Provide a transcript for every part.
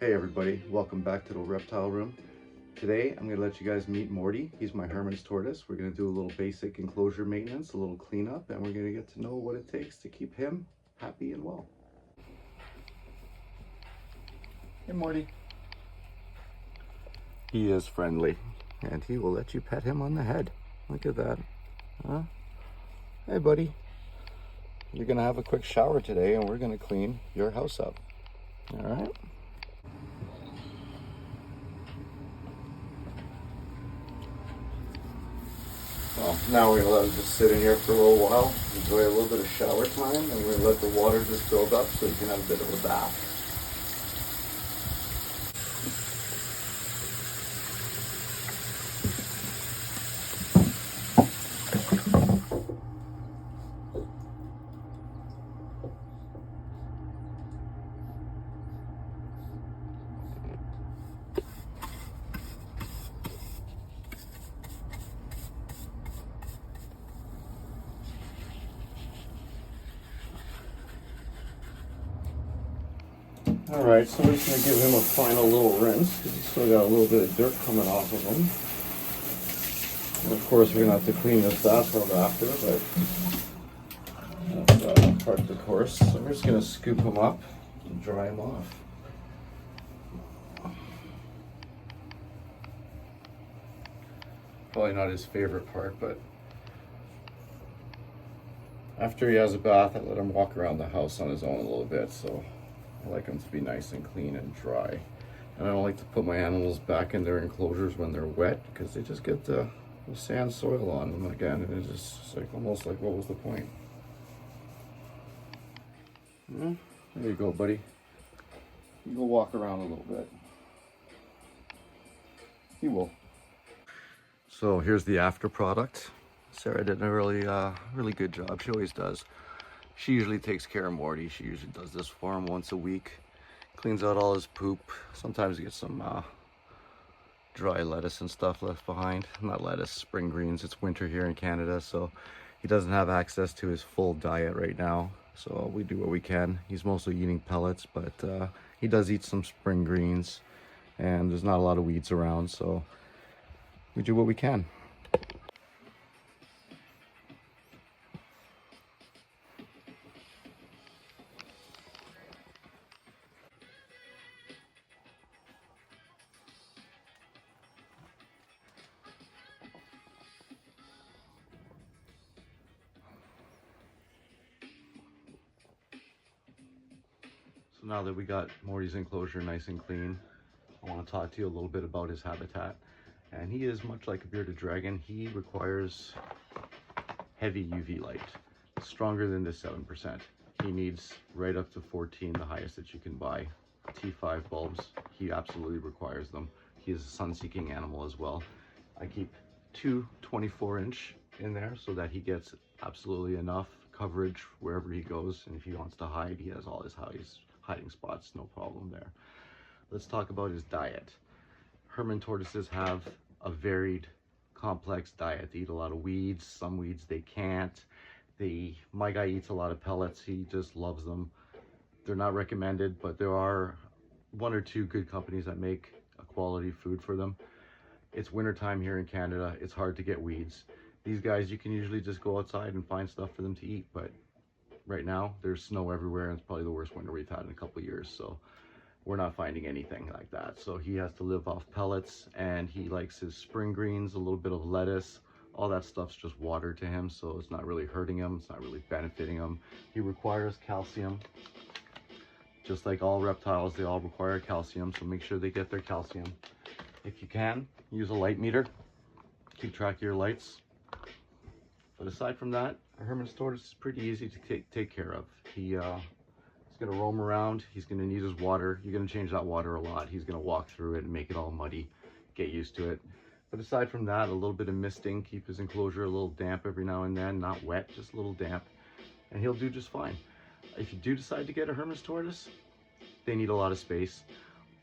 Hey everybody, welcome back to the reptile room. Today I'm going to let you guys meet Morty. He's my Hermann's tortoise. We're going to do a little basic enclosure maintenance, a little cleanup, and we're going to get to know what it takes to keep him happy and well. Hey Morty. He is friendly and he will let you pet him on the head. Look at that. Huh? Hey buddy. You're going to have a quick shower today and we're going to clean your house up. All right? Well, now we're gonna let him just sit in here for a little while, enjoy a little bit of shower time, and we're gonna let the water just build up so you can have a bit of a bath. Alright, so we're just gonna give him a final little rinse because he's still got a little bit of dirt coming off of him. And of course, we're gonna have to clean this bathtub after, but that's part of the course. So we're just gonna scoop him up and dry him off. Probably not his favorite part, but after he has a bath, I let him walk around the house on his own a little bit, so I like them to be nice and clean and dry. And I don't like to put my animals back in their enclosures when they're wet because they just get the sand soil on them again, and it's just like almost like, what was the point? There you go, buddy. You go walk around a little bit. You will. So here's the after product. Sarah did a really good job. She always does. She usually takes care of Morty. She usually does this for him once a week. Cleans out all his poop. Sometimes gets some dry lettuce and stuff left behind. Not lettuce, spring greens. It's winter here in Canada, so he doesn't have access to his full diet right now. So we do what we can. He's mostly eating pellets, but he does eat some spring greens, and there's not a lot of weeds around, so we do what we can. So now that we got Morty's enclosure nice and clean, I want to talk to you a little bit about his habitat. And he is much like a bearded dragon. He requires heavy UV light, stronger than this 7%. He needs right up to 14, the highest that you can buy. T5 bulbs, he absolutely requires them. He is a sun-seeking animal as well. I keep two 24-inch in there so that he gets absolutely enough coverage wherever he goes, and if he wants to hide, he has all his hiding spots, no problem there. Let's talk about his diet. Hermann tortoises have a varied, complex diet. They eat a lot of weeds. Some weeds they can't. My guy eats a lot of pellets. He just loves them. They're not recommended, but there are one or two good companies that make a quality food for them. It's wintertime here in Canada. It's hard to get weeds. These guys, you can usually just go outside and find stuff for them to eat, but right now there's snow everywhere, and it's probably the worst winter we've had in a couple of years, so we're not finding anything like that. So he has to live off pellets, and he likes his spring greens, a little bit of lettuce. All that stuff's just water to him, so it's not really hurting him. It's not really benefiting him. He requires calcium. Just like all reptiles, they all require calcium, so make sure they get their calcium. If you can, use a light meter. Keep track of your lights. But aside from that, a Hermann's tortoise is pretty easy to take care of. He's going to roam around. He's going to need his water. You're going to change that water a lot. He's going to walk through it and make it all muddy. Get used to it. But aside from that, a little bit of misting. Keep his enclosure a little damp every now and then. Not wet, just a little damp. And he'll do just fine. If you do decide to get a Hermann's tortoise, they need a lot of space.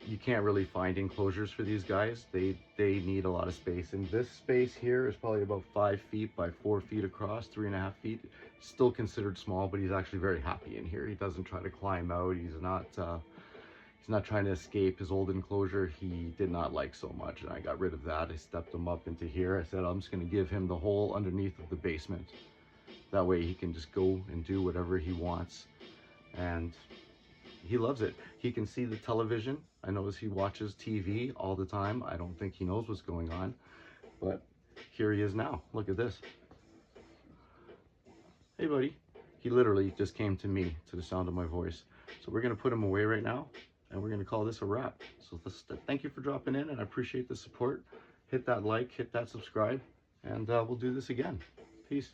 You can't really find enclosures for these guys. They need a lot of space. And this space here is probably about 5 feet by 4 feet across, 3.5 feet. Still considered small, but he's actually very happy in here. He doesn't try to climb out. He's not trying to escape his old enclosure. He did not like so much, and I got rid of that. I stepped him up into here. I said, I'm just going to give him the hole underneath of the basement. That way he can just go and do whatever he wants. And he loves it. He can see the television. I notice he watches TV all the time. I don't think he knows what's going on, but here he is now. Look at this. Hey, buddy. He literally just came to me to the sound of my voice. So we're going to put him away right now, and we're going to call this a wrap. So thank you for dropping in, and I appreciate the support. Hit that like, hit that subscribe, and we'll do this again. Peace.